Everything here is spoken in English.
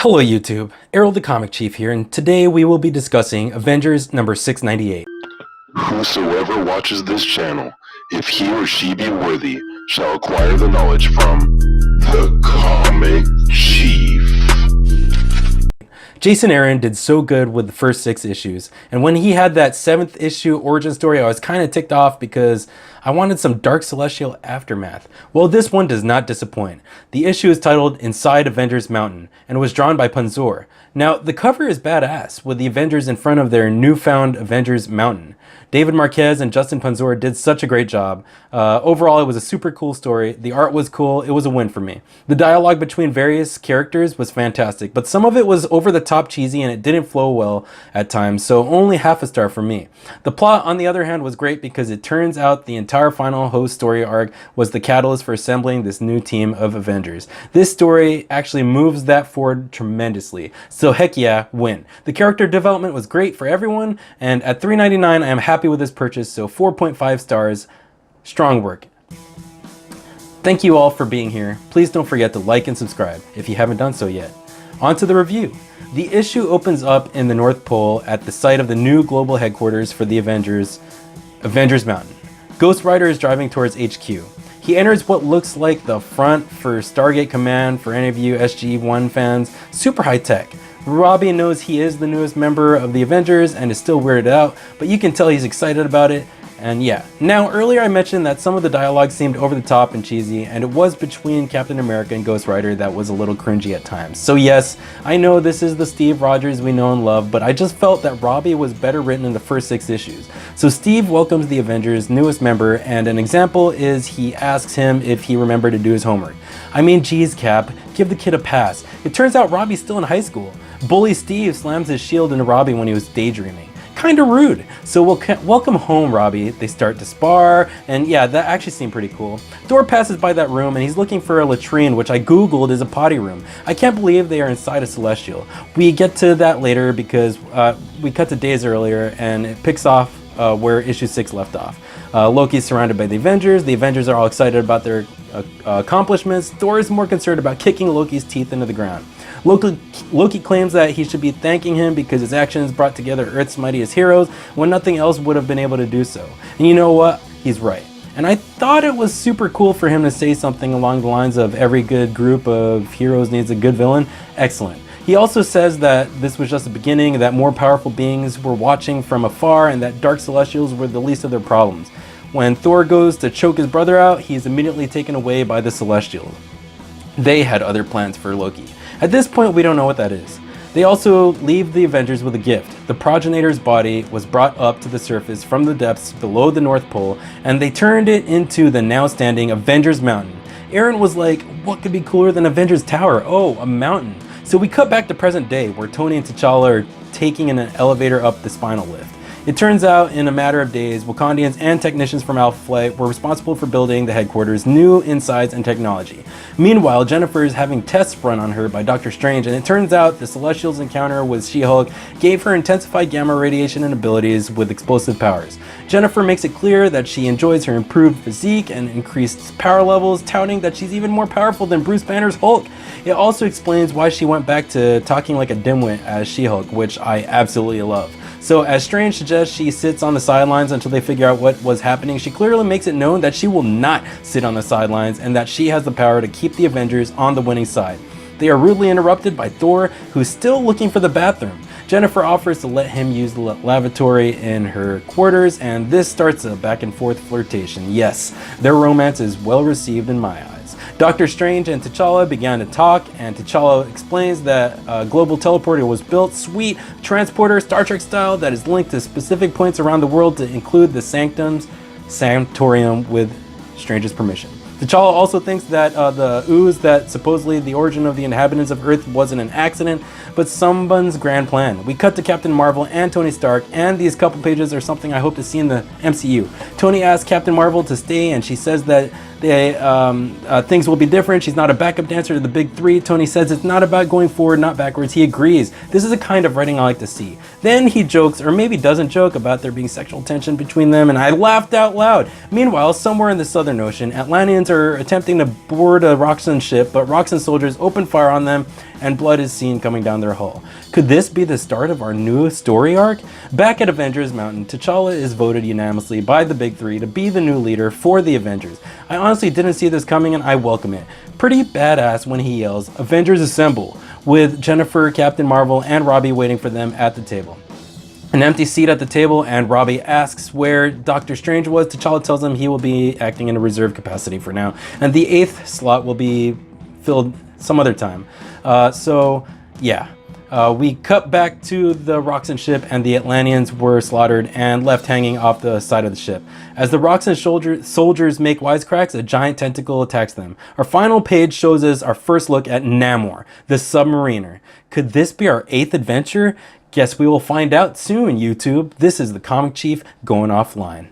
Hello YouTube, Errol the Comic Chief here, and today we will be discussing Avengers number 698. Whosoever watches this channel, if he or she be worthy, shall acquire the knowledge from the Comic Chief. Jason Aaron did so good with the first 6 issues, and when he had that 7th issue origin story, I was kind of ticked off because I wanted some Dark Celestial aftermath. Well, this one does not disappoint. The issue is titled Inside Avengers Mountain, and was drawn by Punzor. Now, the cover is badass, with the Avengers in front of their newfound Avengers Mountain. David Marquez and Justin Punzor did such a great job. Overall, it was a super cool story. The art was cool. It was a win for me. The dialogue between various characters was fantastic, but some of it was over the top cheesy and it didn't flow well at times, so only half a star for me. The plot, on the other hand, was great because it turns out the entire final host story arc was the catalyst for assembling this new team of Avengers. This story actually moves that forward tremendously, so heck yeah, win. The character development was great for everyone, and at $3.99 I am happy with this purchase, so 4.5 stars. Strong work. Thank you all for being here. Please don't forget to like and subscribe if you haven't done so yet. On to the review. The issue opens up in the North Pole at the site of the new global headquarters for the Avengers Mountain. Ghost Rider is driving towards HQ. He enters what looks like the front for Stargate Command for any of you SG-1 fans. Super high tech. Robbie knows he is the newest member of the Avengers and is still weirded out, but you can tell he's excited about it. And yeah, now earlier I mentioned that some of the dialogue seemed over the top and cheesy, and it was between Captain America and Ghost Rider that was a little cringy at times. So yes, I know this is the Steve Rogers we know and love, but I just felt that Robbie was better written in the first 6 issues. So Steve welcomes the Avengers' newest member, and an example is he asks him if he remembered to do his homework. I mean, geez Cap, give the kid a pass. It turns out Robbie's still in high school. Bully Steve slams his shield into Robbie when he was daydreaming. Kinda rude. So welcome home, Robbie. They start to spar, and yeah, that actually seemed pretty cool. Thor passes by that room and he's looking for a latrine, which I googled is a potty room. I can't believe they are inside a Celestial. We get to that later because we cut to days earlier and it picks off where issue 6 left off. Loki's surrounded by the Avengers. The Avengers are all excited about their accomplishments. Thor is more concerned about kicking Loki's teeth into the ground. Loki claims that he should be thanking him because his actions brought together Earth's mightiest heroes when nothing else would have been able to do so. And you know what? He's right. And I thought it was super cool for him to say something along the lines of every good group of heroes needs a good villain. Excellent. He also says that this was just the beginning, that more powerful beings were watching from afar, and that Dark Celestials were the least of their problems. When Thor goes to choke his brother out, he is immediately taken away by the Celestials. They had other plans for Loki. At this point, we don't know what that is. They also leave the Avengers with a gift. The progenitor's body was brought up to the surface from the depths below the North Pole, and they turned it into the now standing Avengers Mountain. Aaron was like, what could be cooler than Avengers Tower? Oh, a mountain. So we cut back to present day, where Tony and T'Challa are taking an elevator up the spinal lift. It turns out, in a matter of days, Wakandians and technicians from Alpha Flight were responsible for building the headquarters' new insides and technology. Meanwhile, Jennifer is having tests run on her by Dr. Strange, and it turns out the Celestial's encounter with She-Hulk gave her intensified gamma radiation and abilities with explosive powers. Jennifer makes it clear that she enjoys her improved physique and increased power levels, touting that she's even more powerful than Bruce Banner's Hulk. It also explains why she went back to talking like a dimwit as She-Hulk, which I absolutely love. So as Strange suggests she sits on the sidelines until they figure out what was happening, she clearly makes it known that she will not sit on the sidelines and that she has the power to keep the Avengers on the winning side. They are rudely interrupted by Thor, who's still looking for the bathroom. Jennifer offers to let him use the lavatory in her quarters, and this starts a back and forth flirtation. Yes, their romance is well received in my eyes. Doctor Strange and T'Challa began to talk, and T'Challa explains that a global teleporter was built, sweet transporter, Star Trek style, that is linked to specific points around the world to include the Sanctorium with Strange's permission. T'Challa also thinks that the ooze that supposedly the origin of the inhabitants of Earth wasn't an accident, but someone's grand plan. We cut to Captain Marvel and Tony Stark, and these couple pages are something I hope to see in the MCU. Tony asks Captain Marvel to stay, and she says that things will be different. She's not a backup dancer to the big three. Tony says it's not about going forward, not backwards. He agrees. This is the kind of writing I like to see. Then he jokes, or maybe doesn't joke, about there being sexual tension between them, and I laughed out loud. Meanwhile, somewhere in the Southern Ocean, Atlanteans are attempting to board a Roxxon ship, but Roxxon soldiers open fire on them, and blood is seen coming down their hull. Could this be the start of our new story arc? Back at Avengers Mountain, T'Challa is voted unanimously by the Big Three to be the new leader for the Avengers. I honestly didn't see this coming and I welcome it. Pretty badass when he yells, "Avengers Assemble!" with Jennifer, Captain Marvel, and Robbie waiting for them at the table. An empty seat at the table, and Robbie asks where Doctor Strange was. T'Challa tells him he will be acting in a reserve capacity for now, and the 8th slot will be filled some other time. We cut back to the Roxxon ship, and the Atlanteans were slaughtered and left hanging off the side of the ship. As the Roxxon soldiers make wisecracks, a giant tentacle attacks them. Our final page shows us our first look at Namor, the submariner. Could this be our 8th adventure? Guess we will find out soon, YouTube. This is the Comic Chief going offline.